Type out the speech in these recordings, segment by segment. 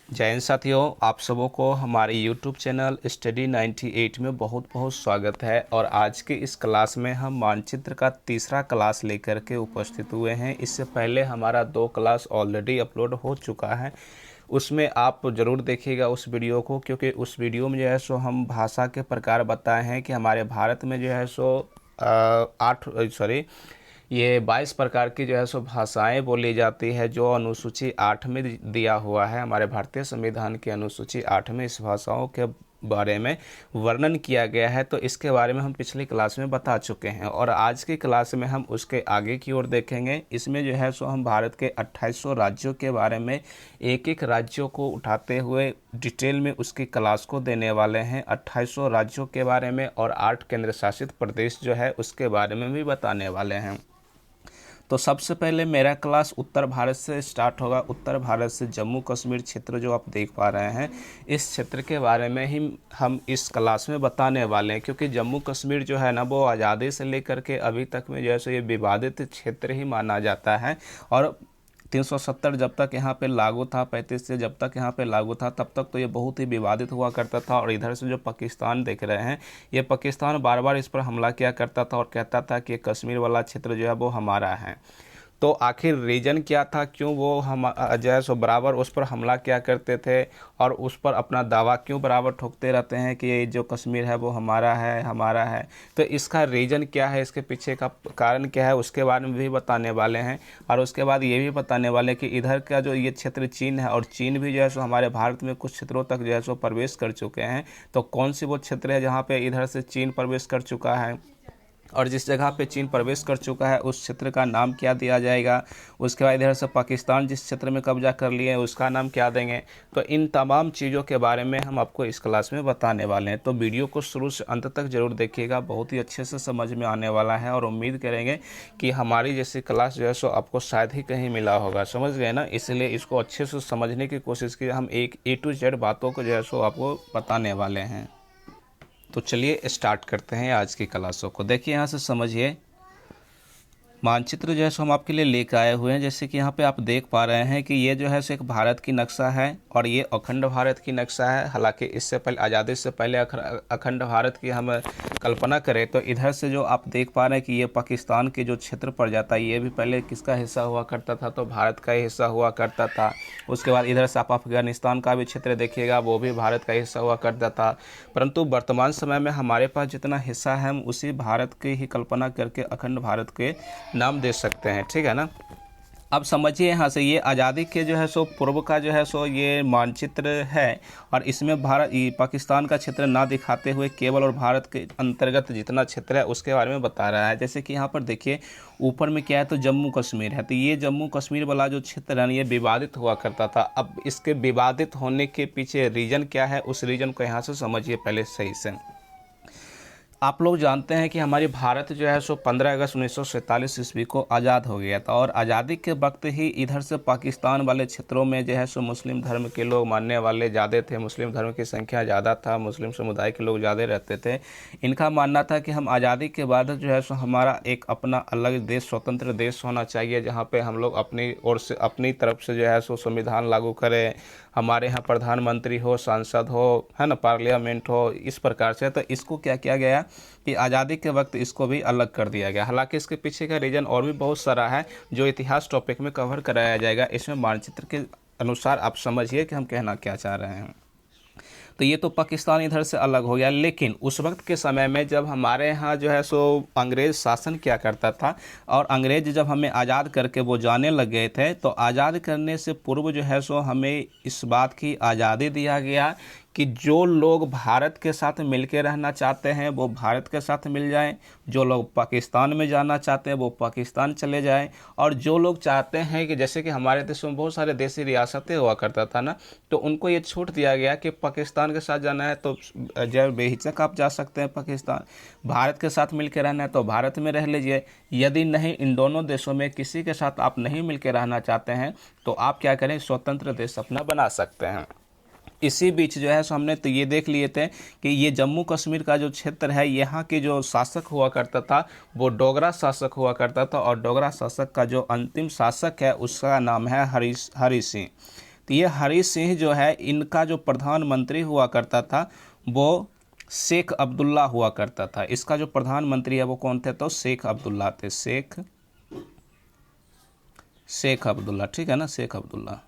जय हिंद साथियों, आप सबों को हमारे YouTube चैनल स्टडी 98 में बहुत बहुत स्वागत है। और आज के इस क्लास में हम मानचित्र का तीसरा क्लास लेकर के उपस्थित हुए हैं। इससे पहले हमारा 2 क्लास ऑलरेडी अपलोड हो चुका है, उसमें आप ज़रूर देखिएगा उस वीडियो को, क्योंकि उस वीडियो में जो है सो हम भाषा के प्रकार बताए हैं कि हमारे भारत में जो है सो 22 प्रकार की जो है सो भाषाएं बोली जाती है, जो अनुसूची 8 में दिया हुआ है। हमारे भारतीय संविधान की अनुसूची 8 में इस भाषाओं के बारे में वर्णन किया गया है। तो इसके बारे में हम पिछली क्लास में बता चुके हैं और आज की क्लास में हम उसके आगे की ओर देखेंगे। इसमें जो है सो हम भारत के 2800 राज्यों के बारे में एक एक राज्यों को उठाते हुए डिटेल में उसकी क्लास को देने वाले हैं। 2800 राज्यों के बारे में और 8 केंद्र शासित प्रदेश जो है उसके बारे में भी बताने वाले हैं। तो सबसे पहले मेरा क्लास उत्तर भारत से स्टार्ट होगा। उत्तर भारत से जम्मू कश्मीर क्षेत्र जो आप देख पा रहे हैं, इस क्षेत्र के बारे में ही हम इस क्लास में बताने वाले हैं, क्योंकि जम्मू कश्मीर जो है ना, वो आज़ादी से लेकर के अभी तक में जैसे ये विवादित क्षेत्र ही माना जाता है। और 370 जब तक यहाँ पे लागू था, 35 से जब तक यहाँ पे लागू था, तब तक तो ये बहुत ही विवादित हुआ करता था। और इधर से जो पाकिस्तान देख रहे हैं, ये पाकिस्तान बार बार इस पर हमला किया करता था और कहता था कि कश्मीर वाला क्षेत्र जो है वो हमारा है। तो आखिर रीज़न क्या था, क्यों वो हम जो है सो बराबर उस पर हमला किया करते थे और उस पर अपना दावा क्यों बराबर ठोकते रहते हैं कि ये जो कश्मीर है वो हमारा है, हमारा है। तो इसका रीज़न क्या है, इसके पीछे का कारण क्या है, उसके बारे में भी बताने वाले हैं। और उसके बाद ये भी बताने वाले हैं कि इधर का जो ये क्षेत्र चीन है, और चीन भी जो है सो हमारे भारत में कुछ क्षेत्रों तक जो है सो प्रवेश कर चुके हैं। तो कौन सी वो क्षेत्र है जहाँ पे इधर से चीन प्रवेश कर चुका है, और जिस जगह पे चीन प्रवेश कर चुका है उस क्षेत्र का नाम क्या दिया जाएगा। उसके बाद इधर से पाकिस्तान जिस क्षेत्र में कब्जा कर लिए उसका नाम क्या देंगे। तो इन तमाम चीज़ों के बारे में हम आपको इस क्लास में बताने वाले हैं। तो वीडियो को शुरू से अंत तक ज़रूर देखिएगा, बहुत ही अच्छे से समझ में आने वाला है। और उम्मीद करेंगे कि हमारी जैसी क्लास जो है सो आपको शायद ही कहीं मिला होगा, समझ गए ना। इसलिए इसको अच्छे से समझने की कोशिश की। हम एक A to Z बातों को जो है सो आपको बताने वाले हैं। तो चलिए स्टार्ट करते हैं आज की क्लासों को। देखिए यहाँ से समझिए, मानचित्र जो है सो हम आपके लिए लेकर आए हुए हैं। जैसे कि यहाँ पे आप देख पा रहे हैं कि ये जो है सो एक भारत की नक्शा है और ये अखंड भारत की नक्शा है। हालांकि इससे पहले, आज़ादी से पहले अखंड भारत की हम कल्पना करें तो इधर से जो आप देख पा रहे हैं कि ये पाकिस्तान के जो क्षेत्र पड़ जाता है, ये भी पहले किसका हिस्सा हुआ करता था, तो भारत का ही हिस्सा हुआ करता था। उसके बाद इधर से आप अफगानिस्तान का भी क्षेत्र देखिएगा, वो भी भारत का हिस्सा हुआ करता था। परंतु वर्तमान समय में हमारे पास जितना हिस्सा है, हम उसी भारत की ही कल्पना करके अखंड भारत के नाम दे सकते हैं, ठीक है ना। अब समझिए यहाँ से, ये आज़ादी के जो है सो पूर्व का जो है सो ये मानचित्र है। और इसमें भारत पाकिस्तान का क्षेत्र ना दिखाते हुए केवल और भारत के अंतर्गत जितना क्षेत्र है उसके बारे में बता रहा है। जैसे कि यहाँ पर देखिए ऊपर में क्या है, तो जम्मू कश्मीर है। तो ये जम्मू कश्मीर वाला जो क्षेत्र है ये विवादित हुआ करता था। अब इसके विवादित होने के पीछे रीज़न क्या है, उस रीज़न को यहाँ से समझिए पहले सही से। आप लोग जानते हैं कि हमारी भारत जो है सो 15 अगस्त 1947 ईस्वी को आज़ाद हो गया था। और आज़ादी के वक्त ही इधर से पाकिस्तान वाले क्षेत्रों में जो है सो मुस्लिम धर्म के लोग मानने वाले ज़्यादा थे, मुस्लिम धर्म की संख्या ज़्यादा था, मुस्लिम समुदाय के लोग ज़्यादा रहते थे। इनका मानना था कि हम आज़ादी के बाद जो है सो हमारा एक अपना अलग देश, स्वतंत्र देश होना चाहिए, जहाँ पर हम लोग अपनी ओर से, अपनी तरफ से जो है सो संविधान लागू करें, हमारे यहाँ प्रधानमंत्री हो, सांसद हो, है ना, पार्लियामेंट हो, इस प्रकार से। तो इसको क्या किया गया कि आज़ादी के वक्त इसको भी अलग कर दिया गया। हालांकि इसके पीछे का रीज़न और भी बहुत सारा है, जो इतिहास टॉपिक में कवर कराया जाएगा। इसमें मानचित्र के अनुसार आप समझिए कि हम कहना क्या चाह रहे हैं। तो ये तो पाकिस्तान इधर से अलग हो गया। लेकिन उस वक्त के समय में जब हमारे यहाँ जो है सो अंग्रेज़ शासन किया करता था, और अंग्रेज़ जब हमें आज़ाद करके वो जाने लग गए थे, तो आज़ाद करने से पूर्व जो है सो हमें इस बात की आज़ादी दिया गया कि जो लोग भारत के साथ मिलके रहना चाहते हैं वो भारत के साथ मिल जाएं, जो लोग पाकिस्तान में जाना चाहते हैं वो पाकिस्तान चले जाएं। और जो लोग चाहते हैं कि जैसे कि हमारे देश में बहुत सारे देशी रियासतें हुआ करता था ना, तो उनको ये छूट दिया गया कि पाकिस्तान के साथ जाना है तो जब बेहिचक आप जा सकते हैं पाकिस्तान, भारत के साथ मिल के रहना है तो भारत में रह लीजिए। यदि नहीं, इन दोनों देशों में किसी के साथ आप नहीं मिल के रहना चाहते हैं तो आप क्या करें, स्वतंत्र देश अपना बना सकते हैं। इसी बीच जो है सो हमने तो ये देख लिए थे कि ये जम्मू कश्मीर का जो क्षेत्र है, यहाँ के जो शासक हुआ करता था वो डोगरा शासक हुआ करता था। और डोगरा शासक का जो अंतिम शासक है उसका नाम है हरि सिंह। तो ये हरी सिंह जो है इनका जो प्रधानमंत्री हुआ करता था वो शेख अब्दुल्ला हुआ करता था। इसका जो प्रधानमंत्री है वो कौन थे? तो शेख अब्दुल्ला थे, शेख अब्दुल्ला, ठीक है ना, शेख अब्दुल्ला।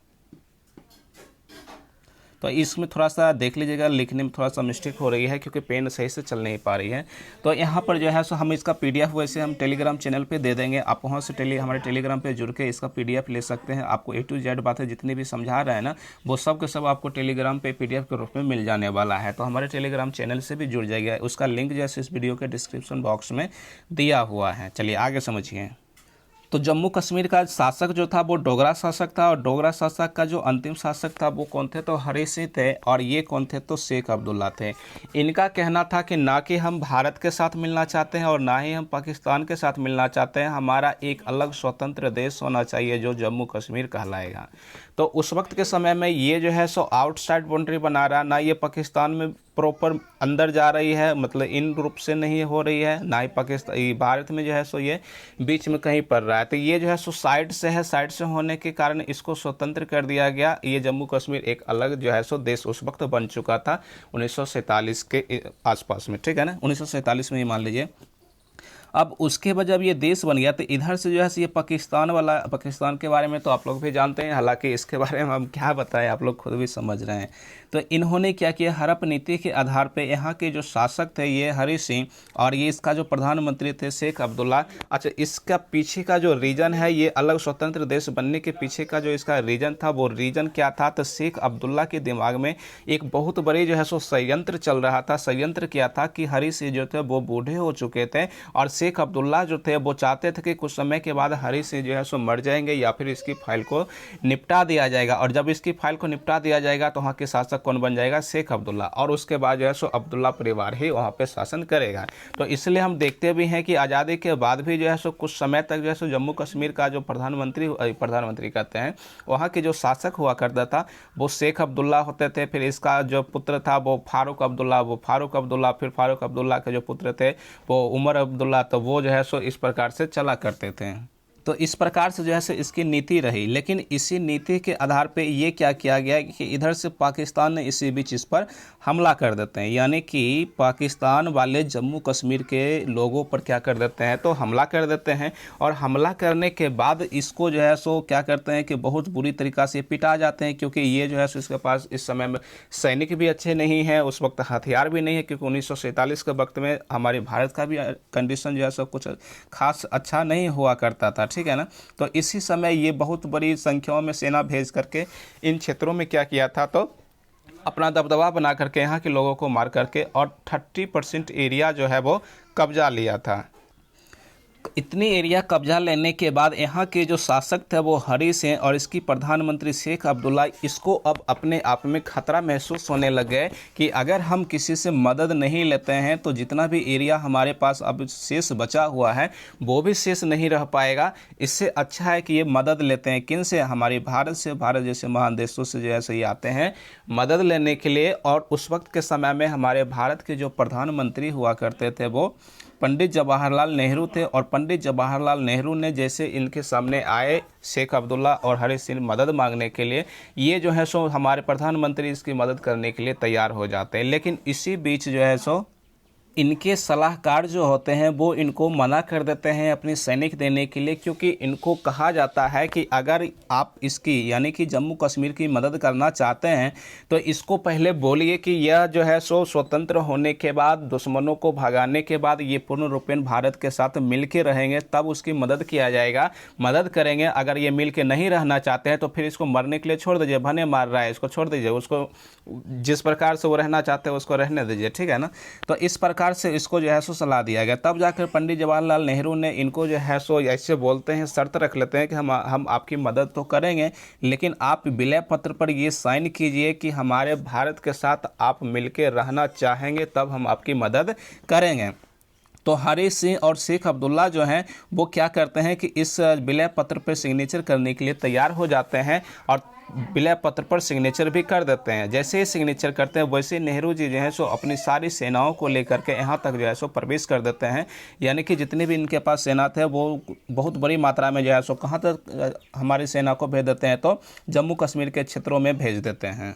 तो इसमें थोड़ा सा देख लीजिएगा, लिखने में थोड़ा सा मिस्टेक हो रही है क्योंकि पेन सही से चल नहीं पा रही है। तो यहाँ पर जो है सो हम इसका पीडीएफ वैसे हम टेलीग्राम चैनल पे दे देंगे, आप वहाँ से हमारे टेलीग्राम पे जुड़ के इसका पीडीएफ ले सकते हैं। आपको A to Z बातें जितनी भी समझा रहा है ना वो सब के सब आपको टेलीग्राम पे पीडीएफ के रूप में मिल जाने वाला है। तो हमारे टेलीग्राम चैनल से भी जुड़ जाएगा, उसका लिंक जैसे इस वीडियो के डिस्क्रिप्शन बॉक्स में दिया हुआ है। चलिए आगे समझिए। तो जम्मू कश्मीर का शासक जो था वो डोगरा शासक था, और डोगरा शासक का जो अंतिम शासक था वो कौन थे? तो हरी सिंह थे, और ये कौन थे? तो शेख अब्दुल्ला थे। इनका कहना था कि ना कि हम भारत के साथ मिलना चाहते हैं और ना ही हम पाकिस्तान के साथ मिलना चाहते हैं, हमारा एक अलग स्वतंत्र देश होना चाहिए जो जम्मू कश्मीर कहलाएगा। तो उस वक्त के समय में ये जो है सो आउटसाइड बाउंड्री बना रहा, ना ये पाकिस्तान में प्रॉपर अंदर जा रही है, मतलब इन रूप से नहीं हो रही है, ना ही पाकिस्तान भारत में जो है सो ये बीच में कहीं पड़ रहा है। तो ये जो है सो साइड से है, साइड से होने के कारण इसको स्वतंत्र कर दिया गया। ये जम्मू कश्मीर एक अलग जो है सो देश उस वक्त बन चुका था 1947 के आसपास में, ठीक है ना, 1947 में ही मान लीजिए। अब उसके बाद जब ये देश बन गया तो इधर से जो है ये पाकिस्तान के बारे में तो आप लोग भी जानते हैं, हालांकि इसके बारे में हम क्या बताएं, आप लोग खुद भी समझ रहे हैं। तो इन्होंने क्या किया, हड़प नीति के आधार पे यहाँ के जो शासक थे ये हरी सिंह, और ये इसका जो प्रधानमंत्री थे शेख अब्दुल्ला। अच्छा, इसका पीछे का जो रीजन है, ये अलग स्वतंत्र देश बनने के पीछे का जो इसका रीजन था वो रीजन क्या था? तो शेख अब्दुल्ला के दिमाग में एक बहुत बड़ी जो है सो षड्यंत्र चल रहा था। षड्यंत्र क्या था कि हरी सिंह जो थे वो बूढ़े हो चुके थे, और शेख अब्दुल्ला जो थे वो चाहते थे कि कुछ समय के बाद हरी सिंह जो है सो मर जाएंगे या फिर इसकी फाइल को निपटा दिया जाएगा, और जब इसकी फाइल को निपटा दिया जाएगा तो वहाँ के शासक कौन बन जाएगा? शेख अब्दुल्ला, और उसके बाद जो है सो अब्दुल्ला परिवार ही वहाँ पे शासन करेगा। तो इसलिए हम देखते भी हैं कि आज़ादी के बाद भी जो है सो कुछ समय तक जो है सो जम्मू कश्मीर का जो प्रधानमंत्री कहते हैं, वहाँ के जो शासक हुआ करता था वो शेख अब्दुल्ला होते थे। फिर इसका जो पुत्र था वो फारूक अब्दुल्ला, फिर फारूक अब्दुल्ला के जो पुत्र थे वो उमर अब्दुल्ला, तो वो जो है सो इस प्रकार से चला करते थे। तो इस प्रकार से जो है इसकी नीति रही। लेकिन इसी नीति के आधार पे ये क्या किया गया कि इधर से पाकिस्तान ने इसी बीच इस पर हमला कर देते हैं, यानी कि पाकिस्तान वाले जम्मू कश्मीर के लोगों पर क्या कर देते हैं? तो हमला कर देते हैं, और हमला करने के बाद इसको जो है सो क्या करते हैं कि बहुत बुरी तरीक़ा से पिटा जाते हैं, क्योंकि ये जो है सो इसके पास इस समय में सैनिक भी अच्छे नहीं हैं, उस वक्त हथियार भी नहीं है, क्योंकि 1947 के वक्त में हमारे भारत का भी कंडीशन जो है सो कुछ खास अच्छा नहीं हुआ करता था, ठीक है ना। तो इसी समय ये बहुत बड़ी संख्याओं में सेना भेज करके इन क्षेत्रों में क्या किया था, तो अपना दबदबा बना करके यहाँ के लोगों को मार करके और 30% एरिया जो है वो कब्जा लिया था। इतनी एरिया कब्जा लेने के बाद यहाँ के जो शासक थे वो हरी सिंह और इसकी प्रधानमंत्री शेख अब्दुल्ला, इसको अब अपने आप में खतरा महसूस होने लग गए कि अगर हम किसी से मदद नहीं लेते हैं तो जितना भी एरिया हमारे पास अब शेष बचा हुआ है वो भी शेष नहीं रह पाएगा। इससे अच्छा है कि ये मदद लेते हैं। किन से? हमारी भारत से। भारत जैसे महान देशों से जो है सही आते हैं मदद लेने के लिए। और उस वक्त के समय में हमारे भारत के जो प्रधानमंत्री हुआ करते थे वो पंडित जवाहरलाल नेहरू थे, और पंडित जवाहरलाल नेहरू ने जैसे इनके सामने आए शेख अब्दुल्ला और हरी सिंह मदद मांगने के लिए, ये जो है सो हमारे प्रधानमंत्री इसकी मदद करने के लिए तैयार हो जाते हैं। लेकिन इसी बीच जो है सो इनके सलाहकार जो होते हैं वो इनको मना कर देते हैं अपनी सैनिक देने के लिए, क्योंकि इनको कहा जाता है कि अगर आप इसकी यानी कि जम्मू कश्मीर की मदद करना चाहते हैं तो इसको पहले बोलिए कि यह जो है सो स्वतंत्र होने के बाद, दुश्मनों को भगाने के बाद ये पूर्ण रूपेण भारत के साथ मिल के रहेंगे, तब उसकी मदद किया जाएगा, मदद करेंगे। अगर ये मिल के नहीं रहना चाहते हैं तो फिर इसको मरने के लिए छोड़ दीजिए, भने मार रहा है इसको छोड़ दीजिए, उसको जिस प्रकार से वो रहना चाहते हैं उसको रहने दीजिए, ठीक है ना। तो इस प्रकार से इसको जो है सो सलाह दिया गया। तब जाकर पंडित जवाहरलाल नेहरू ने इनको जो है सो ऐसे बोलते हैं, शर्त रख लेते हैं कि हम आपकी मदद तो करेंगे, लेकिन आप विलय पत्र पर ये साइन कीजिए कि हमारे भारत के साथ आप मिलकर रहना चाहेंगे, तब हम आपकी मदद करेंगे। तो हरी सिंह और शेख अब्दुल्ला जो हैं वो क्या करते हैं कि इस विलय पत्र पर सिग्नेचर करने के लिए तैयार हो जाते हैं, और विलय पत्र पर सिग्नेचर भी कर देते हैं। जैसे ही सिग्नेचर करते हैं वैसे नेहरू जी जो है सो अपनी सारी सेनाओं को लेकर के यहाँ तक जो है सो प्रवेश कर देते हैं। यानी कि जितने भी इनके पास सेना थे वो बहुत बड़ी मात्रा में जो है सो कहाँ तक हमारी सेना को भेज देते हैं, तो जम्मू कश्मीर के क्षेत्रों में भेज देते हैं।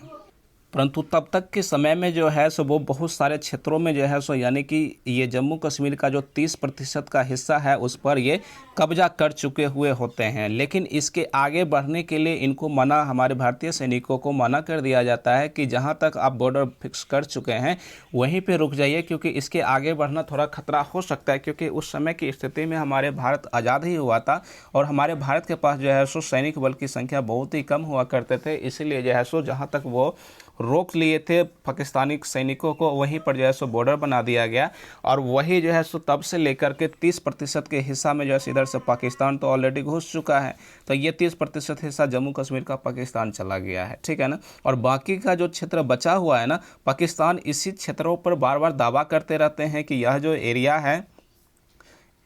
परंतु तब तक के समय में जो है सो वो बहुत सारे क्षेत्रों में जो है सो यानी कि ये जम्मू कश्मीर का जो 30% का हिस्सा है उस पर ये कब्जा कर चुके हुए होते हैं। लेकिन इसके आगे बढ़ने के लिए इनको मना, हमारे भारतीय सैनिकों को मना कर दिया जाता है कि जहां तक आप बॉर्डर फिक्स कर चुके हैं वहीं पे रुक जाइए, क्योंकि इसके आगे बढ़ना थोड़ा खतरा हो सकता है। क्योंकि उस समय की स्थिति में हमारे भारत आज़ाद ही हुआ था और हमारे भारत के पास जो है सो सैनिक बल की संख्या बहुत ही कम हुआ करते थे। इसीलिए जो है सो जहाँ तक वो रोक लिए थे पाकिस्तानी सैनिकों को, वहीं पर जो है सो बॉर्डर बना दिया गया। और वही जो है सो तब से लेकर के 30% के हिस्सा में जो है इधर से पाकिस्तान तो ऑलरेडी घुस चुका है, तो ये 30% हिस्सा जम्मू कश्मीर का पाकिस्तान चला गया है, ठीक है ना। और बाकी का जो क्षेत्र बचा हुआ है ना, पाकिस्तान इसी क्षेत्रों पर बार बार दावा करते रहते हैं कि यह जो एरिया है,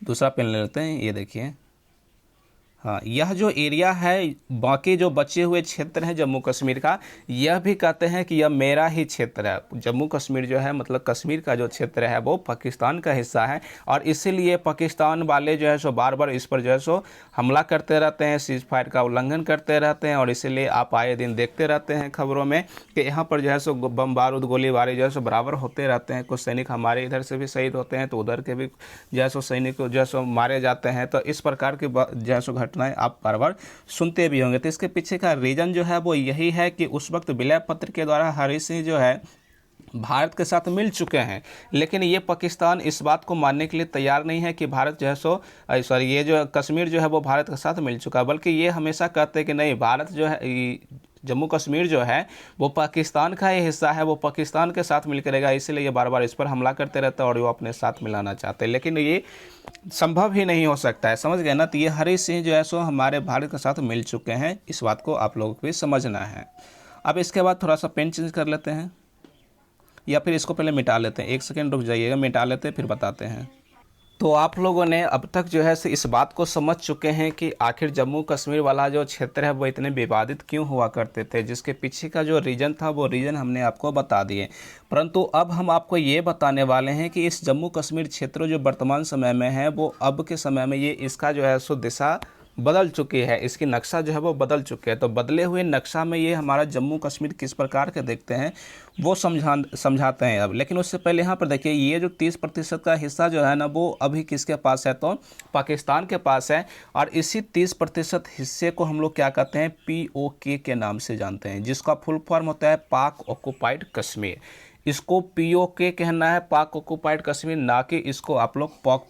दूसरा पेन ले लेते हैं, ये देखिए, हाँ, यह जो एरिया है, बाकी जो बचे हुए क्षेत्र हैं जम्मू कश्मीर का, यह भी कहते हैं कि यह मेरा ही क्षेत्र है। जम्मू कश्मीर जो है मतलब कश्मीर का जो क्षेत्र है वो पाकिस्तान का हिस्सा है। और इसीलिए पाकिस्तान वाले जो है सो बार बार इस पर जो है सो हमला करते रहते हैं, सीज फायर का उल्लंघन करते रहते हैं। और इसीलिए आप आए दिन देखते रहते हैं खबरों में कि यहाँ पर जो है सो बम बारूद गोलीबारी जो है सो बराबर होते रहते हैं। कुछ सैनिक हमारे इधर से भी शहीद होते हैं तो उधर के भी जो है सो सैनिक जो है सो मारे जाते हैं। तो इस प्रकार की जो है सो घटनाएं आप बार बार सुनते भी होंगे। तो इसके पीछे का रीजन जो है वो यही है कि उस वक्त विलय पत्र के द्वारा हरि सिंह जो है भारत के साथ मिल चुके हैं। लेकिन ये पाकिस्तान इस बात को मानने के लिए तैयार नहीं है कि भारत जो है सो सॉरी ये जो कश्मीर जो है वो भारत के साथ मिल चुका है, बल्कि ये हमेशा कहते हैं कि नहीं, भारत जो है जम्मू कश्मीर जो है वो पाकिस्तान का ही हिस्सा है, वो पाकिस्तान के साथ मिलकर रहेगा। इसीलिए ये बार बार इस पर हमला करते रहता है और वो अपने साथ मिलाना चाहते हैं। लेकिन ये संभव ही नहीं हो सकता है, समझ गए ना। तो ये हरि सिंह जो है सो हमारे भारत के साथ मिल चुके हैं, इस बात को आप लोगों को भी समझना है। अब इसके बाद थोड़ा सा पेन चेंज कर लेते हैं, या फिर इसको पहले मिटा लेते हैं। 1 सेकेंड रुक जाइएगा, मिटा लेते हैं फिर बताते हैं। तो आप लोगों ने अब तक जो है इस बात को समझ चुके हैं कि आखिर जम्मू कश्मीर वाला जो क्षेत्र है वो इतने विवादित क्यों हुआ करते थे, जिसके पीछे का जो रीज़न था वो रीज़न हमने आपको बता दिए। परंतु अब हम आपको ये बताने वाले हैं कि इस जम्मू कश्मीर क्षेत्र जो वर्तमान समय में है वो अब के समय में ये इसका जो है सो दिशा बदल चुकी है, इसकी नक्शा जो है वो बदल चुके हैं। तो बदले हुए नक्शा में ये हमारा जम्मू कश्मीर किस प्रकार के देखते हैं वो समझाते हैं अब। लेकिन उससे पहले यहाँ पर देखिए, ये जो 30% का हिस्सा जो है ना वो अभी किसके पास है, तो पाकिस्तान के पास है। और इसी 30% हिस्से को हम लोग क्या कहते हैं, POK के नाम से जानते हैं, जिसका फुल फॉर्म होता है पाक ऑक्युपाइड कश्मीर। इसको POK कहना है, पाक ऑक्युपाइड कश्मीर, ना कि इसको आप लोग पॉक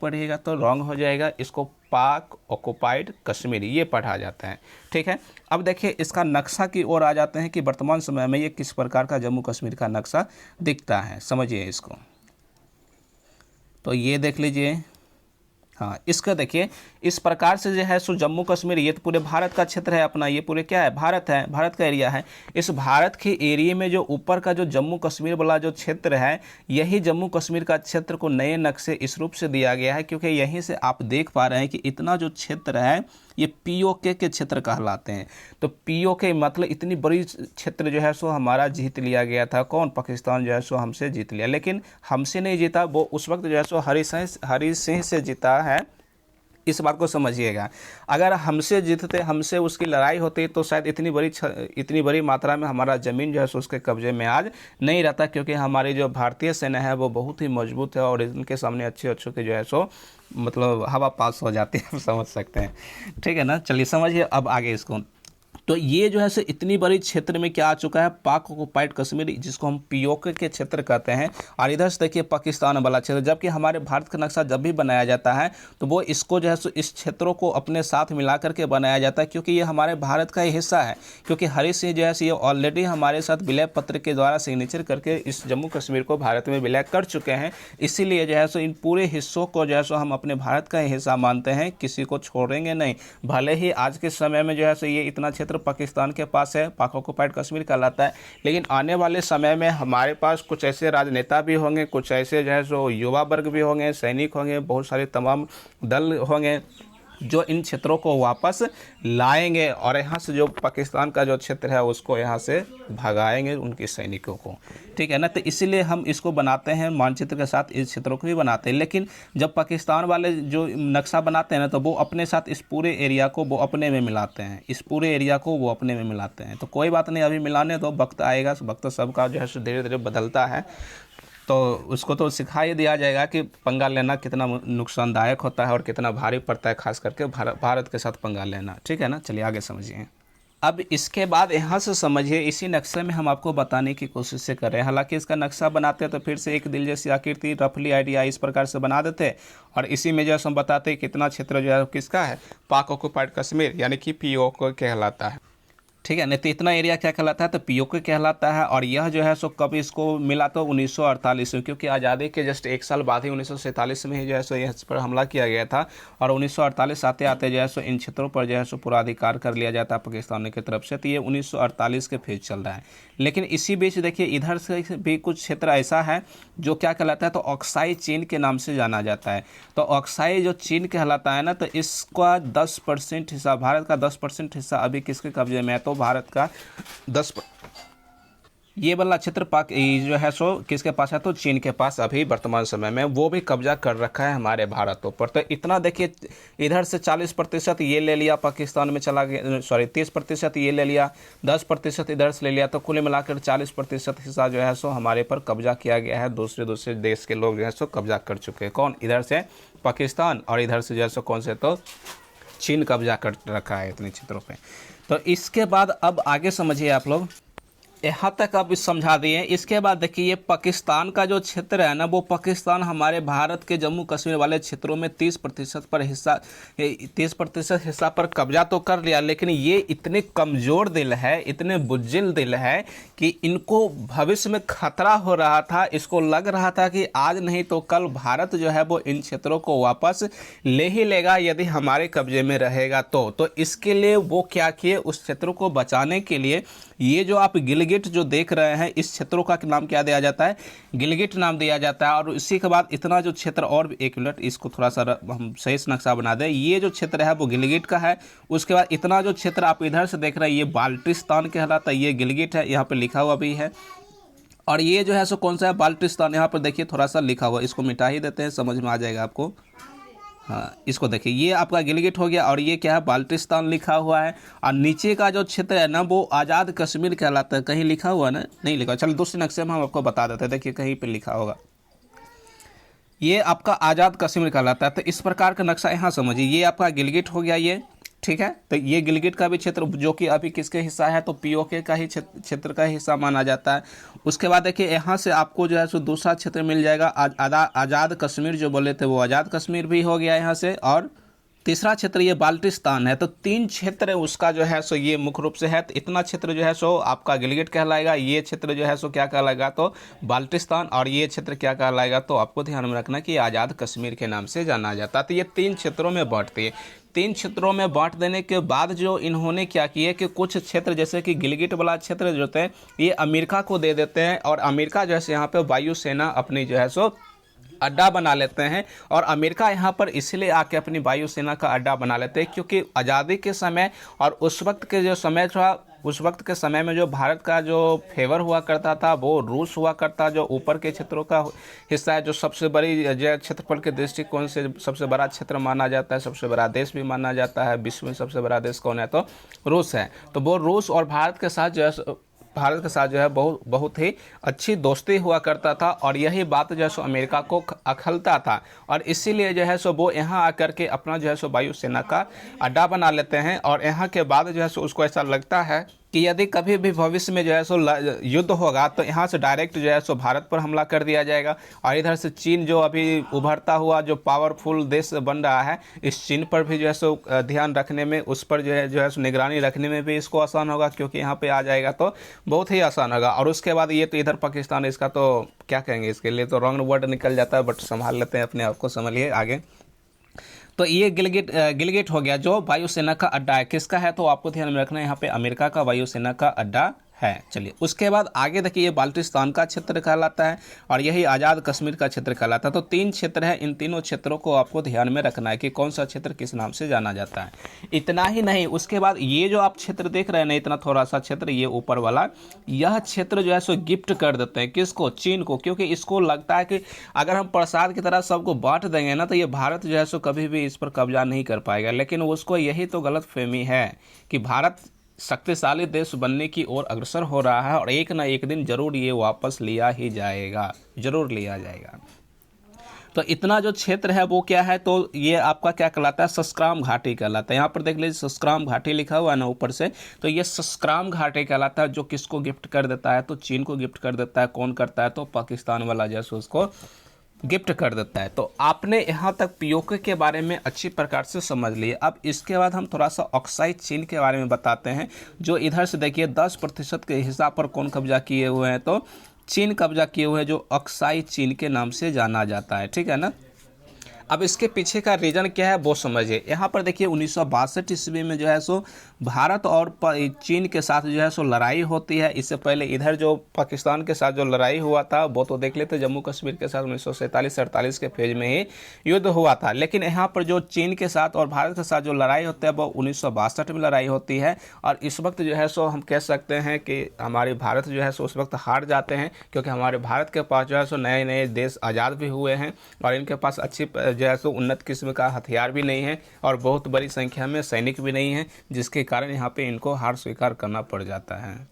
पढ़िएगा तो रॉन्ग हो जाएगा। इसको पाक ऑक्युपाइड कश्मीर ये पढ़ा जाता है, ठीक है। अब देखिए इसका नक्शा की ओर आ जाते हैं कि वर्तमान समय में ये किस प्रकार का जम्मू कश्मीर का नक्शा दिखता है, समझिए इसको। तो ये देख लीजिए, हाँ, इसका देखिए इस प्रकार से जो है सो जम्मू कश्मीर, ये तो पूरे भारत का क्षेत्र है अपना, ये पूरे क्या है, भारत है, भारत का एरिया है। इस भारत के एरिया में जो ऊपर का जो जम्मू कश्मीर वाला जो क्षेत्र है, यही जम्मू कश्मीर का क्षेत्र को नए नक्शे इस रूप से दिया गया है, क्योंकि यहीं से आप देख पा रहे हैं कि इतना जो क्षेत्र है ये POK के क्षेत्र कहलाते हैं। तो POK मतलब इतनी बड़ी क्षेत्र जो है सो हमारा जीत लिया गया था। कौन, पाकिस्तान जो है सो हमसे जीत लिया। लेकिन हमसे नहीं जीता, वो उस वक्त जो है सो हरि सिंह से जीता है, इस बात को समझिएगा। अगर हमसे जीतते, हमसे उसकी लड़ाई होती तो शायद इतनी बड़ी मात्रा में हमारा ज़मीन जो है सो उसके कब्जे में आज नहीं रहता, क्योंकि हमारी जो भारतीय सेना है वो बहुत ही मजबूत है और इनके सामने अच्छे के जो है सो मतलब हवा पास हो जाती है, आप समझ सकते हैं, ठीक है ना। चलिए समझिए अब आगे इसको। तो ये जो है सो इतनी बड़ी क्षेत्र में क्या आ चुका है, पाक ऑक्युपाइड कश्मीर, जिसको हम POK के क्षेत्र कहते हैं। और इधर से देखिए पाकिस्तान वाला क्षेत्र, जबकि हमारे भारत का नक्शा जब भी बनाया जाता है तो वो इसको जो है सो इस क्षेत्रों को अपने साथ मिला करके बनाया जाता है, क्योंकि ये हमारे भारत का ही हिस्सा है। क्योंकि हरि सिंह जो है सो ये ऑलरेडी हमारे साथ विलय पत्र के द्वारा सिग्नेचर करके इस जम्मू कश्मीर को भारत में विलय कर चुके हैं। इसीलिए जो है सो इन पूरे हिस्सों को जो है सो हम अपने भारत का ही हिस्सा मानते हैं, किसी को छोड़ेंगे नहीं। भले ही आज के समय में जो है सो ये इतना क्षेत्र पाकिस्तान के पास है, पाक ऑक्युपाइड कश्मीर कहलाता है, लेकिन आने वाले समय में हमारे पास कुछ ऐसे राजनेता भी होंगे, कुछ ऐसे जो है सो युवा वर्ग भी होंगे, सैनिक होंगे, बहुत सारे तमाम दल होंगे जो इन क्षेत्रों को वापस लाएंगे और यहाँ से जो पाकिस्तान का जो क्षेत्र है उसको यहाँ से भगाएंगे उनके सैनिकों को, ठीक है ना। तो इसीलिए हम इसको बनाते हैं मानचित्र के साथ, इस क्षेत्रों को भी बनाते हैं। लेकिन जब पाकिस्तान वाले जो नक्शा बनाते हैं ना, तो वो अपने साथ इस पूरे एरिया को वो अपने में मिलाते हैं, इस पूरे एरिया को वो अपने में मिलाते हैं। तो कोई बात नहीं, अभी मिलाने दो, वक्त आएगा, वक्त सबका जो है धीरे धीरे बदलता है, तो उसको तो सिखा ही दिया जाएगा कि पंगा लेना कितना नुकसानदायक होता है और कितना भारी पड़ता है, खास करके भारत के साथ पंगा लेना, ठीक है ना। चलिए आगे समझिए। अब इसके बाद यहाँ से समझिए, इसी नक्शे में हम आपको बताने की कोशिश से कर रहे हैं। हालांकि इसका नक्शा बनाते हैं तो फिर से एक दिल जैसी आकृति, रफली आइडिया इस प्रकार से बना देते हैं और इसी में जो है हम बताते हैं कितना क्षेत्र जो है किसका है, पाक ऑक्युपाइड कश्मीर यानी कि POK कहलाता है, ठीक है। नहीं तो इतना एरिया क्या कहलाता है, तो POK कहलाता है। और यह जो है सो कब इसको मिला, तो 1948 में, क्योंकि आज़ादी के जस्ट एक साल बाद ही 1947 में ही जो है सो इस पर हमला किया गया था। और 1948 आते आते जो है सो इन क्षेत्रों पर जो है सो पूरा अधिकार कर लिया जाता है पाकिस्तान की तरफ से। तो ये 1948 के फेज चल रहा है। लेकिन इसी बीच देखिए इधर से भी कुछ क्षेत्र ऐसा है जो क्या कहलाता है, तो ऑक्साई चीन के नाम से जाना जाता है। तो ऑक्साई जो चीन कहलाता है ना, तो इसका 10% हिस्सा, भारत का 10% हिस्सा अभी किसके कब्जे में है, तो भारत का 10, ये वाला क्षेत्र पाक जो है सो किसके पास है, तो चीन के पास अभी वर्तमान समय में, वो भी कब्जा कर रखा है हमारे भारतों पर। तो इतना देखिए, इधर से 40% ये ले लिया, पाकिस्तान में चला गया, सॉरी 30% ये ले लिया, 10% इधर से ले लिया, तो कुल मिलाकर 40% हिस्सा जो है सो हमारे पर कब्जा किया गया है। दूसरे देश के लोग जो है सो कब्जा कर चुके हैं। कौन, इधर से पाकिस्तान और इधर से जो है सो कौन से, तो चीन कब्जा कर रखा है इतने क्षेत्रों पे। तो इसके बाद अब आगे समझिए आप लोग, यहाँ तक अब समझा दिए। इसके बाद देखिए ये पाकिस्तान का जो क्षेत्र है ना, वो पाकिस्तान हमारे भारत के जम्मू कश्मीर वाले क्षेत्रों में 30% हिस्सा पर कब्जा तो कर लिया, लेकिन ये इतने कमज़ोर दिल है, इतने बुज्जिल दिल है कि इनको भविष्य में खतरा हो रहा था। इसको लग रहा था कि आज नहीं तो कल भारत जो है वो इन क्षेत्रों को वापस ले ही लेगा यदि हमारे कब्जे में रहेगा तो इसके लिए वो क्या किए, उस क्षेत्रों को बचाने के लिए ये जो आप गिलगिट जो देख रहे हैं, इस क्षेत्रों का नाम क्या दिया जाता है, गिलगिट नाम दिया जाता है। और इसी के बाद इतना जो क्षेत्र, और एक मिनट इसको थोड़ा सा हम सही से नक्शा बना दें, ये जो क्षेत्र है वो गिलगिट का है। उसके बाद इतना जो क्षेत्र आप इधर से देख रहे हैं ये बाल्टिस्तान कहलाता है, ये गिलगिट है, यहाँ पर लिखा हुआ भी है। और ये जो है सो कौन सा है, बाल्टिस्तान, यहाँ पर देखिए थोड़ा सा लिखा हुआ, इसको मिटा ही देते हैं, समझ में आ जाएगा आपको। हाँ, इसको देखिए, ये आपका गिलगिट हो गया और ये क्या है, बाल्टिस्तान लिखा हुआ है। और नीचे का जो क्षेत्र है ना वो आज़ाद कश्मीर कहलाता है। कहीं लिखा हुआ ना, नहीं लिखा, चलो दूसरे नक्शे में हम आपको बता देते हैं। देखिए कहीं पे लिखा होगा, ये आपका आज़ाद कश्मीर कहलाता है। तो इस प्रकार का नक्शा यहाँ समझिए, ये आपका गिलगिट हो गया ये, ठीक है। तो ये गिलगिट का भी क्षेत्र जो कि अभी किसके हिस्सा है, तो POK का ही क्षेत्र का हिस्सा माना जाता है। उसके बाद देखिए यहाँ से आपको जो है सो दूसरा क्षेत्र मिल जाएगा, आज़ाद कश्मीर जो बोले थे वो आज़ाद कश्मीर भी हो गया यहाँ से। और तीसरा क्षेत्र ये बाल्टिस्तान है। तो 3 क्षेत्र उसका जो है सो ये मुख्य रूप से है। तो इतना क्षेत्र जो है सो आपका गिलगिट कहलाएगा, ये क्षेत्र जो है सो क्या कहलाएगा, तो बाल्टिस्तान, और ये क्षेत्र क्या कहलाएगा, तो आपको ध्यान में रखना कि आज़ाद कश्मीर के नाम से जाना जाता है। तो ये 3 क्षेत्रों में बांटती है। 3 क्षेत्रों में बांट देने के बाद जो इन्होंने क्या किया कि कुछ क्षेत्र जैसे कि गिलगिट वाला क्षेत्र जो होते हैं ये अमेरिका को दे देते हैं। और अमेरिका जो है यहाँ पे वायुसेना अपनी जो है सो अड्डा बना लेते हैं। और अमेरिका यहाँ पर इसलिए आके अपनी वायुसेना का अड्डा बना लेते हैं क्योंकि आज़ादी के समय और उस वक्त के जो समय था, उस वक्त के समय में जो भारत का जो फेवर हुआ करता था वो रूस हुआ करता, जो ऊपर के क्षेत्रों का हिस्सा है, जो सबसे बड़ी जो क्षेत्रफल के दृष्टिकोण से सबसे बड़ा क्षेत्र माना जाता है, सबसे बड़ा देश भी माना जाता है। विश्व में सबसे बड़ा देश कौन है, तो रूस है। तो वो रूस और भारत के साथ जो है बहुत ही अच्छी दोस्ती हुआ करता था। और यही बात जो है सो अमेरिका को अखलता था। और इसीलिए जो है सो वो यहाँ आकर के अपना जो है सो वायुसेना का अड्डा बना लेते हैं। और यहाँ के बाद जो है सो उसको ऐसा लगता है कि यदि कभी भी भविष्य में जो है सो युद्ध होगा तो यहाँ से डायरेक्ट जो है सो भारत पर हमला कर दिया जाएगा। और इधर से चीन जो अभी उभरता हुआ जो पावरफुल देश बन रहा है, इस चीन पर भी जो है सो ध्यान रखने में, उस पर जो है सो निगरानी रखने में भी इसको आसान होगा, क्योंकि यहाँ पे आ जाएगा तो बहुत ही आसान होगा। और उसके बाद ये तो इधर पाकिस्तान, इसका तो क्या कहेंगे, इसके लिए तो रॉन्ग वर्ड निकल जाता है, बट संभाल लेते हैं अपने आप को, समझिए आगे। तो ये गिलगिट हो गया जो वायुसेना का अड्डा है। किसका है, तो आपको ध्यान में रखना है यहाँ पे अमेरिका का वायुसेना का अड्डा है। चलिए उसके बाद आगे देखिए, ये बाल्टिस्तान का क्षेत्र कहलाता है और यही आज़ाद कश्मीर का क्षेत्र कहलाता है। तो 3 क्षेत्र है, इन तीनों क्षेत्रों को आपको ध्यान में रखना है कि कौन सा क्षेत्र किस नाम से जाना जाता है। इतना ही नहीं, उसके बाद ये जो आप क्षेत्र देख रहे हैं ना, इतना थोड़ा सा क्षेत्र, ये ऊपर वाला, यह क्षेत्र जो है सो गिफ्ट कर देते हैं किसको, चीन को, क्योंकि इसको लगता है कि अगर हम प्रसाद की तरह सबको बांट देंगे ना तो ये भारत जो है सो कभी भी इस पर कब्जा नहीं कर पाएगा। लेकिन उसको यही तो गलतफहमी है कि भारत शक्तिशाली देश बनने की ओर अग्रसर हो रहा है और एक ना एक दिन जरूर ये वापस लिया ही जाएगा, जरूर लिया जाएगा। तो इतना जो क्षेत्र है वो क्या है, तो ये आपका क्या कहलाता है, सस्क्राम घाटी कहलाता है। यहाँ पर देख लीजिए सस्क्राम घाटी लिखा हुआ है ना ऊपर से, तो ये सस्क्राम घाटी कहलाता है, जो किसको गिफ्ट कर देता है, तो चीन को गिफ्ट कर देता है। कौन करता है, तो पाकिस्तान वाला जैसे उसको गिफ्ट कर देता है। तो आपने यहाँ तक पीओके के बारे में अच्छी प्रकार से समझ लिए। अब इसके बाद हम थोड़ा सा ऑक्साई चीन के बारे में बताते हैं, जो इधर से देखिए 10% के हिसाब पर कौन कब्जा किए हुए हैं, तो चीन कब्जा किए हुए हैं, जो ऑक्साई चीन के नाम से जाना जाता है। ठीक है ना। अब इसके पीछे का रीज़न क्या है वो समझिए। यहाँ पर देखिए 1962 ईस्वी में जो है सो भारत और चीन के साथ जो है सो लड़ाई होती है। इससे पहले इधर जो पाकिस्तान के साथ जो लड़ाई हुआ था वो तो देख लेते, जम्मू कश्मीर के साथ 1947-48 के फेज में ही युद्ध हुआ था। लेकिन यहाँ पर जो चीन के साथ और भारत के साथ जो लड़ाई होती है वो 1962 में लड़ाई होती है। और इस वक्त जो है सो हम कह सकते हैं कि हमारे भारत जो है सो उस वक्त हार जाते हैं, क्योंकि हमारे भारत के पास जो है सो नए नए देश आज़ाद भी हुए हैं और इनके पास अच्छी जो है सो उन्नत किस्म का हथियार भी नहीं है और बहुत बड़ी संख्या में सैनिक भी नहीं है, जिसके कारण यहाँ पे इनको हार स्वीकार करना पड़ जाता है।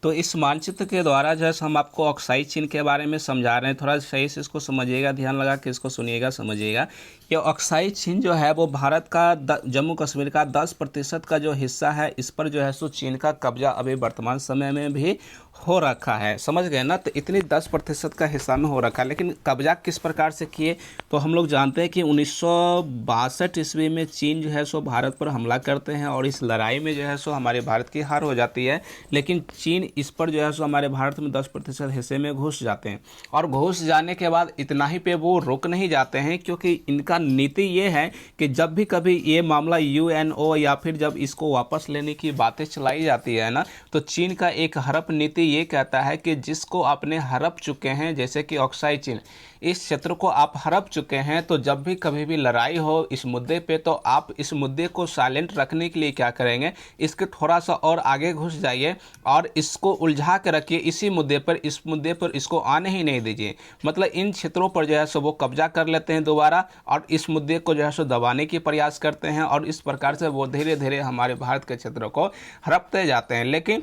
तो इस मानचित्र के द्वारा जो है हम आपको ऑक्साई चीन के बारे में समझा रहे हैं। थोड़ा सही से इसको समझिएगा, ध्यान लगा के इसको सुनिएगा, समझिएगा। ये ऑक्साई चीन जो है वो भारत का जम्मू कश्मीर का 10% का जो हिस्सा है, इस पर जो है सो चीन का कब्जा अभी वर्तमान समय में भी हो रखा है। समझ गए ना। तो इतनी 10% का हिस्सा में हो रखा है। लेकिन कब्जा किस प्रकार से किए, तो हम लोग जानते हैं कि 1962 ईस्वी में चीन जो है सो भारत पर हमला करते हैं और इस लड़ाई में जो है सो हमारे भारत की हार हो जाती है। लेकिन चीन इस पर जो है सो हमारे भारत में 10% हिस्से में घुस जाते हैं और घुस जाने के बाद इतना ही पे वो रुक नहीं जाते हैं, क्योंकि इनका नीति ये है कि जब भी कभी ये मामला यूएनओ या फिर जब इसको वापस लेने की बातें चलाई जाती है ना, तो चीन का एक हड़प नीति ये कहता है कि जिसको आपने हड़प चुके हैं, जैसे कि ऑक्साई चीन, इस क्षेत्र को आप हड़प चुके हैं, तो जब भी कभी भी लड़ाई हो इस मुद्दे पे, तो आप इस मुद्दे को साइलेंट रखने के लिए क्या करेंगे, इसके थोड़ा सा और आगे घुस जाइए और इसको उलझा के रखिए इसी मुद्दे पर, इस मुद्दे पर इसको आने ही नहीं दीजिए। मतलब इन क्षेत्रों पर जो है सो वो कब्जा कर लेते हैं दोबारा और इस मुद्दे को जो है सो दबाने की प्रयास करते हैं और इस प्रकार से वो धीरे धीरे हमारे भारत के क्षेत्रों को हड़पते जाते हैं। लेकिन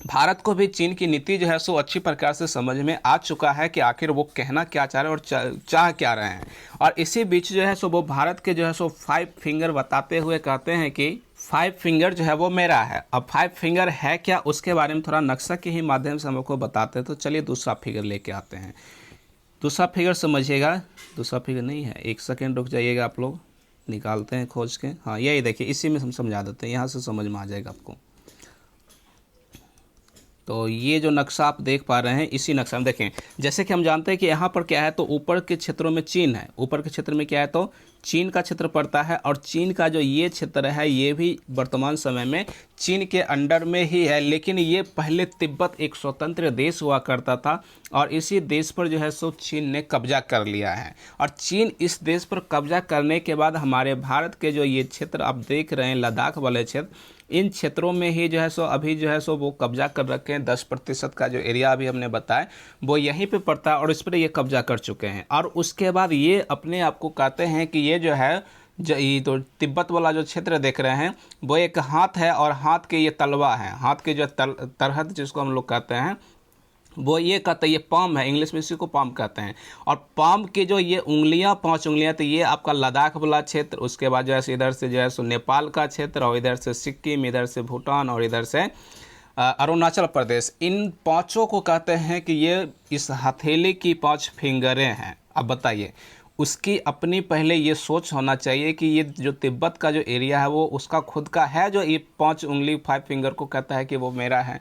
भारत को भी चीन की नीति जो है सो अच्छी प्रकार से समझ में आ चुका है कि आखिर वो कहना क्या चाह रहे हैं और चाह क्या रहे हैं। और इसी बीच जो है सो वो भारत के जो है सो 5 फिंगर बताते हुए कहते हैं कि 5 फिंगर जो है वो मेरा है। अब 5 फिंगर है क्या, उसके बारे में थोड़ा नक्शा के ही माध्यम से हम लोग को बताते हैं। तो चलिए दूसरा फिगर लेके आते हैं। दूसरा फिगर समझिएगा। दूसरा फिगर नहीं है, 1 सेकेंड रुक जाइएगा, आप लोग निकालते हैं खोज के। हाँ यही देखिए, इसी में हम समझा देते हैं, यहाँ से समझ में आ जाएगा आपको। तो ये जो नक्शा आप देख पा रहे हैं, इसी नक्शा में देखें, जैसे कि हम जानते हैं कि यहाँ पर क्या है, तो ऊपर के क्षेत्रों में चीन है, ऊपर के क्षेत्र में क्या है, तो चीन का क्षेत्र पड़ता है और चीन का जो ये क्षेत्र है ये भी वर्तमान समय में चीन के अंडर में ही है। लेकिन ये पहले तिब्बत एक स्वतंत्र देश हुआ करता था और इसी देश पर जो है सो चीन ने कब्जा कर लिया है। और चीन इस देश पर कब्जा करने के बाद हमारे भारत के जो ये क्षेत्र आप देख रहे हैं, लद्दाख वाले क्षेत्र, इन क्षेत्रों में ही जो है सो अभी जो है सो वो कब्जा कर रखे हैं। 10% का जो एरिया अभी हमने बताया वो यहीं पे पड़ता है और इस पर ये कब्जा कर चुके हैं। और उसके बाद ये अपने आप को कहते हैं कि ये जो है ये तो तिब्बत वाला जो क्षेत्र देख रहे हैं वो एक हाथ है और हाथ के ये तलवा है, हाथ के जो तरहद जिसको हम लोग कहते हैं वो ये कहते हैं, ये पाम है, इंग्लिश में इसी को पाम कहते हैं। और पाम के जो ये उंगलियां 5 उंगलियां, तो ये आपका लद्दाख वाला क्षेत्र, उसके बाद जो है इधर से जो है सो नेपाल का क्षेत्र और इधर से सिक्किम, इधर से भूटान और इधर से अरुणाचल प्रदेश, इन 5 को कहते हैं कि ये इस हथेली की 5 फिंगरें हैं। अब बताइए, उसकी अपनी पहले ये सोच होना चाहिए कि ये जो तिब्बत का जो एरिया है वो उसका खुद का है, जो ये 5 उंगली 5 फिंगर को कहता है कि वो मेरा है।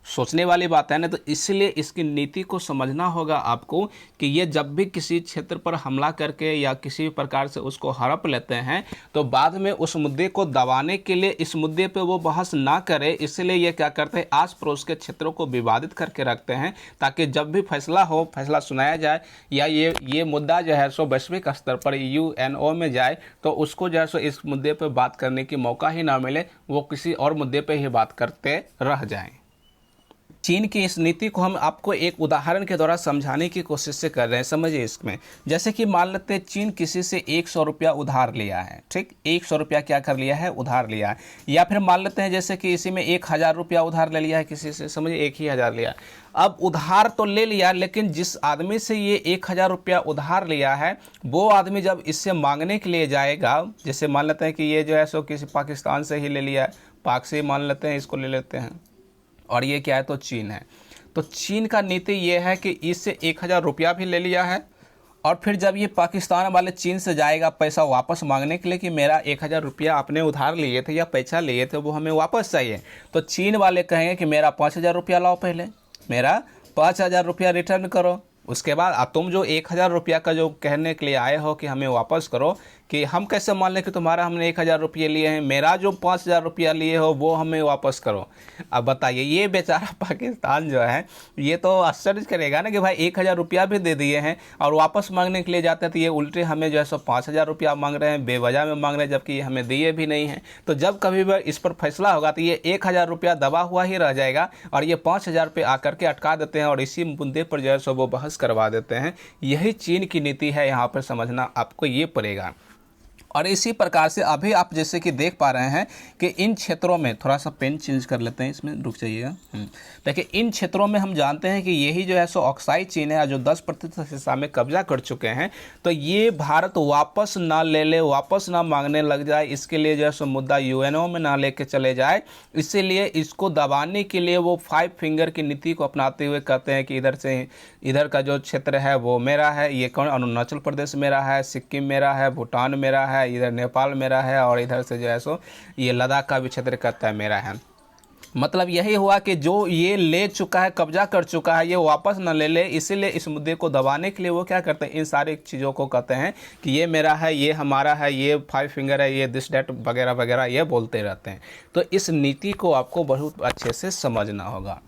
सोचने वाली बात है ना। तो इसलिए इसकी नीति को समझना होगा आपको कि ये जब भी किसी क्षेत्र पर हमला करके या किसी भी प्रकार से उसको हड़प लेते हैं तो बाद में उस मुद्दे को दबाने के लिए इस मुद्दे पे वो बहस ना करे, इसलिए ये क्या करते हैं, आस पड़ोस के क्षेत्रों को विवादित करके रखते हैं, ताकि जब भी फैसला हो, फैसला सुनाया जाए या ये मुद्दा जो है सो वैश्विक स्तर पर यूएनओ में जाए तो उसको जो है सो इस मुद्दे पर बात करने की मौका ही ना मिले, वो किसी और मुद्दे पर ही बात करते रह जाएं। चीन की इस नीति को हम आपको एक उदाहरण के द्वारा समझाने की कोशिश से कर रहे हैं। समझिए इसमें, जैसे कि मान लेते हैं चीन किसी से 100 रुपया उधार लिया है, ठीक, 100 रुपया क्या कर लिया है, उधार लिया है। या फिर मान लेते हैं जैसे कि इसी में 1000 रुपया उधार ले लिया है किसी से, समझिए 1000 लिया। अब उधार तो ले लिया, लेकिन जिस आदमी से ये 1000 रुपया उधार लिया है वो आदमी जब इससे मांगने के लिए जाएगा, जैसे मान लेते हैं कि ये जो है सो किसी पाकिस्तान से ही ले लिया है, पाक से मान लेते हैं, इसको ले लेते हैं, और ये क्या है तो चीन है। तो चीन का नीति ये है कि इससे 1000 रुपया भी ले लिया है, और फिर जब ये पाकिस्तान वाले चीन से जाएगा पैसा वापस मांगने के लिए कि मेरा 1000 रुपया आपने उधार लिए थे या पैसा लिए थे वो हमें वापस चाहिए, तो चीन वाले कहेंगे कि मेरा 5000 रुपया लाओ, पहले मेरा 5000 रुपया रिटर्न करो, उसके बाद तुम जो 1000 रुपया का जो कहने के लिए आए हो कि हमें वापस करो, कि हम कैसे मान लें कि तुम्हारा हमने 1000 रुपये लिए हैं, मेरा जो 5000 रुपया लिए हो वो हमें वापस करो। अब बताइए, ये बेचारा पाकिस्तान जो है ये तो आश्चर्य करेगा ना कि भाई 1000 रुपया भी दे दिए हैं और वापस मांगने के लिए जाते हैं तो ये उल्टे हमें जो है सो 5000 रुपया मांग रहे हैं, बेवजह में मांग रहे हैं, जबकि ये हमें दिए भी नहीं हैं। तो जब कभी भी इस पर फैसला होगा तो ये 1000 रुपया दबा हुआ ही रह जाएगा और ये 5000 पे आकर के अटका देते हैं और इसी मुद्दे पर जो है सो वो बहस करवा देते हैं। यही चीन की नीति है, यहाँ पर समझना आपको ये पड़ेगा। और इसी प्रकार से अभी आप जैसे कि देख पा रहे हैं कि इन क्षेत्रों में, थोड़ा सा पेन चेंज कर लेते हैं, इसमें रुक जाइएगा। देखिए इन क्षेत्रों में हम जानते हैं कि यही जो है सो ऑक्साई चीन है जो 10% हिस्सा में कब्जा कर चुके हैं। तो ये भारत वापस ना ले ले, वापस ना मांगने लग जाए, इसके लिए जो है सो मुद्दा यूएनओ में ना लेके चले जाए, इसीलिए इसको दबाने के लिए वो 5 फिंगर की नीति को अपनाते हुए कहते हैं कि इधर से इधर का जो क्षेत्र है वो मेरा है, ये कौन, अरुणाचल प्रदेश मेरा है, सिक्किम मेरा है, भूटान मेरा है, इधर नेपाल मेरा है, और इधर से जो है सो ये लद्दाख का भी क्षेत्र कहता है मेरा है। मतलब यही हुआ कि जो ये ले चुका है, कब्जा कर चुका है, ये वापस न ले ले, इसीलिए इस मुद्दे को दबाने के लिए वो क्या करते हैं, इन सारी चीज़ों को कहते हैं कि ये मेरा है, ये हमारा है, ये 5 फिंगर है, ये दिस डैट वगैरह वगैरह ये बोलते रहते हैं। तो इस नीति को आपको बहुत अच्छे से समझना होगा।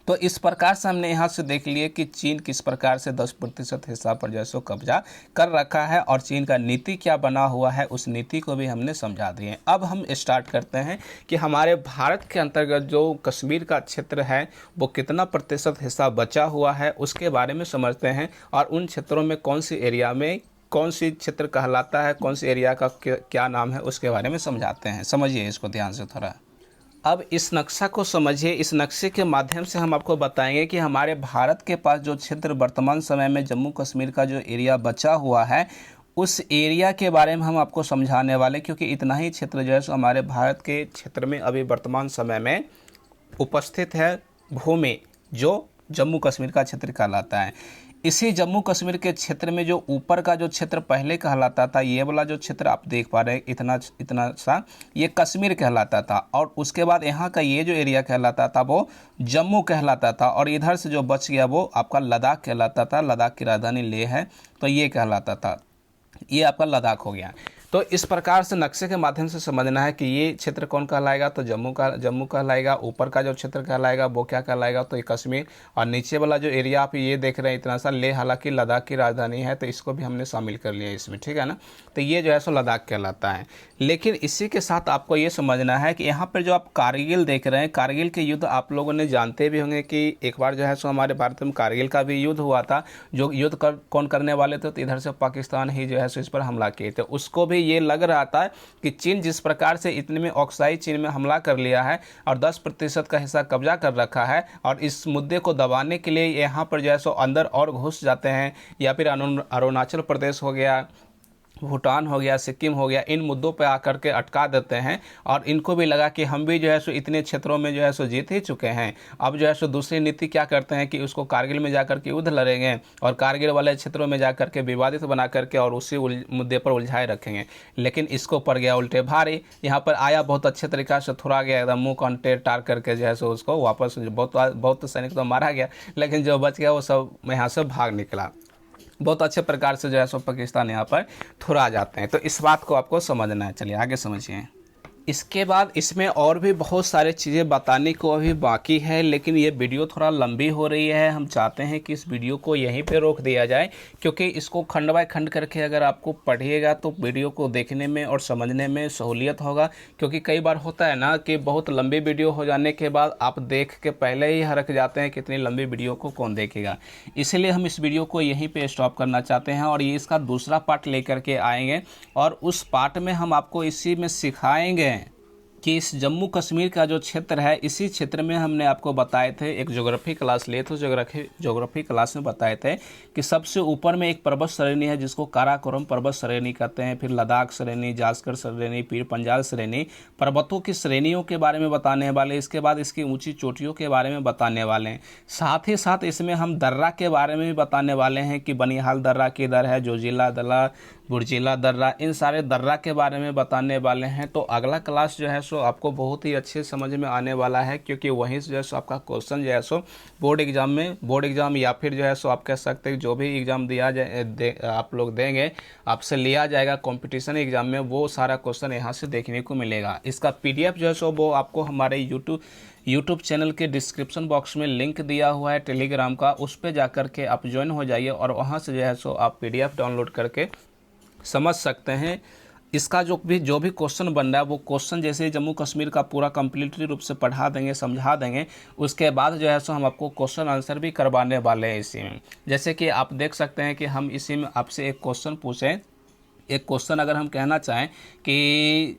तो इस प्रकार से हमने यहाँ से देख लिए कि चीन किस प्रकार से 10% हिस्सा पर जैसो कब्जा कर रखा है और चीन का नीति क्या बना हुआ है, उस नीति को भी हमने समझा दिए। अब हम स्टार्ट करते हैं कि हमारे भारत के अंतर्गत जो कश्मीर का क्षेत्र है वो कितना प्रतिशत हिस्सा बचा हुआ है उसके बारे में समझते हैं, और उन क्षेत्रों में कौन सी एरिया में कौन सी क्षेत्र कहलाता है, कौन सी एरिया का क्या नाम है, उसके बारे में समझाते हैं। समझिए इसको ध्यान से थोड़ा। अब इस नक्शा को समझिए। इस नक्शे के माध्यम से हम आपको बताएंगे कि हमारे भारत के पास जो क्षेत्र वर्तमान समय में जम्मू कश्मीर का जो एरिया बचा हुआ है उस एरिया के बारे में हम आपको समझाने वाले, क्योंकि इतना ही क्षेत्र जो है सो हमारे भारत के क्षेत्र में अभी वर्तमान समय में उपस्थित है भूमि, जो जम्मू कश्मीर का क्षेत्र कहलाता है। इसी जम्मू कश्मीर के क्षेत्र में जो ऊपर का जो क्षेत्र पहले कहलाता था, ये वाला जो क्षेत्र आप देख पा रहे हैं इतना सा, ये कश्मीर कहलाता था, और उसके बाद यहाँ का ये जो एरिया कहलाता था वो जम्मू कहलाता था, और इधर से जो बच गया वो आपका लद्दाख कहलाता था। लद्दाख की राजधानी लेह है, तो ये कहलाता था, ये आपका लद्दाख हो गया। तो इस प्रकार से नक्शे के माध्यम से समझना है कि ये क्षेत्र कौन कहलाएगा, तो जम्मू कहलाएगा। ऊपर का जो क्षेत्र कहलाएगा वो क्या कहलाएगा, तो ये कश्मीर। और नीचे वाला जो एरिया आप ये देख रहे हैं इतना सा, लेह हालांकि लद्दाख की राजधानी है, तो इसको भी हमने शामिल कर लिया इसमें, ठीक है ना। तो ये जो है सो लद्दाख कहलाता है। लेकिन इसी के साथ आपको ये समझना है कि यहाँ पर जो आप कारगिल देख रहे हैं, कारगिल के युद्ध आप लोगों ने जानते भी होंगे कि एक बार जो है सो हमारे भारत में कारगिल का भी युद्ध हुआ था। जो युद्ध कौन करने वाले थे, तो इधर से पाकिस्तान ही जो है सो इस पर हमला किए थे। उसको भी ये लग रहा था कि चीन जिस प्रकार से इतने में ऑक्साई चीन में हमला कर लिया है और 10% का हिस्सा कब्जा कर रखा है, और इस मुद्दे को दबाने के लिए यहाँ पर जो है सो अंदर और घुस जाते हैं, या फिर अरुणाचल प्रदेश हो गया भूटान हो गया, सिक्किम हो गया, इन मुद्दों पे आकर के अटका देते हैं और इनको भी लगा कि हम भी जो है सो इतने क्षेत्रों में जो है सो जीत ही चुके हैं। अब जो है सो दूसरी नीति क्या करते हैं कि उसको कारगिल में जाकर के युद्ध लड़ेंगे और कारगिल वाले क्षेत्रों में जाकर के विवादित बना करके और उसी मुद्दे पर उलझाए रखेंगे। लेकिन इसको पड़ गया उल्टे भारी। यहाँ पर आया, बहुत अच्छे तरीका से थोड़ा गया, एकदम मुँह कान टेढ़ टार करके जो है सो उसको वापस, बहुत सैनिक तो मारा गया, लेकिन जो बच गया वो सब यहाँ से भाग निकला। बहुत अच्छे प्रकार से जो है सो पाकिस्तान यहाँ पर थोड़ा जाते हैं। तो इस बात को आपको समझना है। चलिए आगे समझिए। इसके बाद इसमें और भी बहुत सारी चीज़ें बताने को अभी बाकी है, लेकिन ये वीडियो थोड़ा लंबी हो रही है। हम चाहते हैं कि इस वीडियो को यहीं पे रोक दिया जाए, क्योंकि इसको खंड बाय खंड करके अगर आपको पढ़िएगा तो वीडियो को देखने में और समझने में सहूलियत होगा। क्योंकि कई बार होता है ना कि बहुत लंबी वीडियो हो जाने के बाद आप देख के पहले ही हरक जाते हैं कि इतनी लंबी वीडियो को कौन देखेगा। इसलिए हम इस वीडियो को यहीं पर स्टॉप करना चाहते हैं और ये इसका दूसरा पार्ट लेकर के आएंगे और उस पार्ट में हम आपको इसी में सिखाएंगे कि इस जम्मू कश्मीर का जो क्षेत्र है, इसी क्षेत्र में हमने आपको बताए थे, एक ज्योग्राफी क्लास लिए तो ज्योग्राफी क्लास में बताए थे कि सबसे ऊपर में एक पर्वत श्रेणी है जिसको काराकोरम पर्वत श्रेणी कहते हैं। फिर लद्दाख श्रेणी, जास्कर श्रेणी, पीर पंजाल श्रेणी, पर्वतों की श्रेणियों के बारे में बताने वाले। इसके बाद इसकी ऊंची चोटियों के बारे में बताने वाले हैं। साथ ही साथ इसमें हम दर्रा के बारे में भी बताने वाले हैं कि बनिहाल दर्रा किधर है, जोजिला दर्रा, बुर्जिला दर्रा, इन सारे दर्रा के बारे में बताने वाले हैं। तो अगला क्लास जो है सो आपको बहुत ही अच्छे समझ में आने वाला है, क्योंकि वहीं से जो है सो आपका क्वेश्चन जो है सो बोर्ड एग्जाम या फिर जो है सो आप कह सकते हैं जो भी एग्ज़ाम दिया जाए आप लोग देंगे, आपसे लिया जाएगा कंपटीशन एग्जाम में, वो सारा क्वेश्चन यहाँ से देखने को मिलेगा। इसका PDF जो है सो वो आपको हमारे यूट्यूब चैनल के डिस्क्रिप्शन बॉक्स में लिंक दिया हुआ है टेलीग्राम का, उस पर जा कर के आप ज्वाइन हो जाइए और वहाँ से जो है सो आप PDF डाउनलोड करके समझ सकते हैं। इसका जो भी क्वेश्चन बन रहा है वो क्वेश्चन जैसे जम्मू कश्मीर का पूरा कंप्लीटली रूप से पढ़ा देंगे, समझा देंगे, उसके बाद जो है सो हम आपको क्वेश्चन आंसर भी करवाने वाले हैं इसी में। जैसे कि आप देख सकते हैं कि हम इसी में आपसे एक क्वेश्चन पूछें, एक क्वेश्चन अगर हम कहना चाहें कि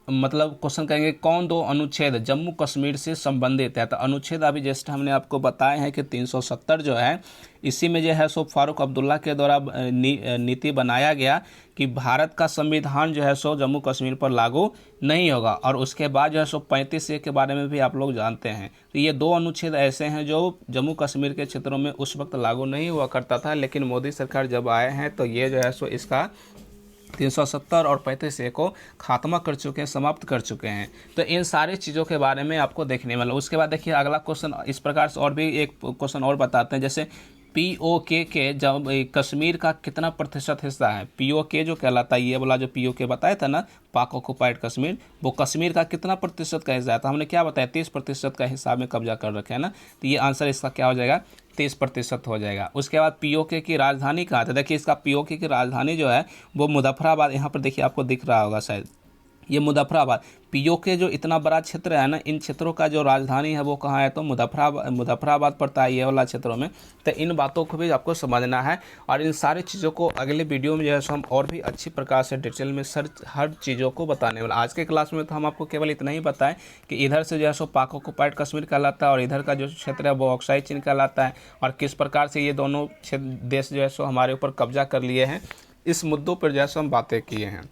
मतलब क्वेश्चन कहेंगे कौन दो अनुच्छेद जम्मू कश्मीर से संबंधित है, तो अनुच्छेद अभी जैसे हमने आपको बताए हैं कि 370 जो है, इसी में जो है सो फारूक अब्दुल्ला के द्वारा नीति बनाया गया कि भारत का संविधान जो है सो जम्मू कश्मीर पर लागू नहीं होगा। और उसके बाद जो है सो 35A के बारे में भी आप लोग जानते हैं। तो ये दो अनुच्छेद ऐसे हैं जो जम्मू कश्मीर के क्षेत्रों में उस वक्त लागू नहीं हुआ करता था, लेकिन मोदी सरकार जब आए हैं तो ये जो है सो इसका 370 और 35A को खात्मा कर चुके हैं, समाप्त कर चुके हैं। तो इन सारी चीज़ों के बारे में आपको देखने वाला। उसके बाद देखिए अगला क्वेश्चन इस प्रकार से, और भी एक क्वेश्चन और बताते हैं, जैसे POK के जब कश्मीर का कितना प्रतिशत हिस्सा है, POK जो कहलाता है, ये वाला जो POK बताया था ना, पाक ऑक्युपाइड कश्मीर, वो कश्मीर का कितना प्रतिशत का हिस्सा है, तो हमने क्या बताया 30% का हिसाब में कब्जा कर रखे हैं ना। तो ये आंसर इसका क्या हो जाएगा, 30% हो जाएगा। उसके बाद POK की राजधानी कहाँ था, देखिए इसका POK की राजधानी जो है वो मुजफ्फराबाद, यहाँ पर देखिए आपको दिख रहा होगा शायद, ये मुजफ्फराबाद। POK जो इतना बड़ा क्षेत्र है ना, इन क्षेत्रों का जो राजधानी है वो कहाँ है, तो मुजफ्फराबाद पड़ता है ये वाला क्षेत्रों में। तो इन बातों को भी आपको समझना है और इन सारी चीज़ों को अगले वीडियो में जो है सो हम और भी अच्छी प्रकार से डिटेल में हर चीज़ों को बताने वाला। आज के क्लास में तो हम आपको केवल इतना ही बताएं कि इधर से जो है सो पाक ऑक्युपाइड कश्मीर कहलाता है और इधर का जो क्षेत्र है वो ऑक्साई चीन कहलाता है, और किस प्रकार से ये दोनों देश जो है सो हमारे ऊपर कब्जा कर लिए हैं, इस मुद्दों पर जो है सो हम बातें किए हैं।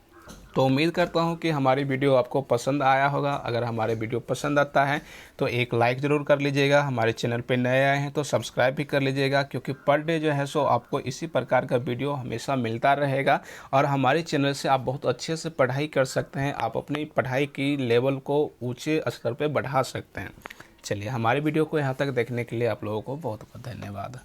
तो उम्मीद करता हूं कि हमारी वीडियो आपको पसंद आया होगा। अगर हमारे वीडियो पसंद आता है तो एक लाइक ज़रूर कर लीजिएगा। हमारे चैनल पे नए आए हैं तो सब्सक्राइब भी कर लीजिएगा, क्योंकि पर डे जो है सो आपको इसी प्रकार का वीडियो हमेशा मिलता रहेगा और हमारे चैनल से आप बहुत अच्छे से पढ़ाई कर सकते हैं। आप अपनी पढ़ाई की लेवल को ऊँचे स्तर पर बढ़ा सकते हैं। चलिए, हमारी वीडियो को यहाँ तक देखने के लिए आप लोगों को बहुत बहुत धन्यवाद।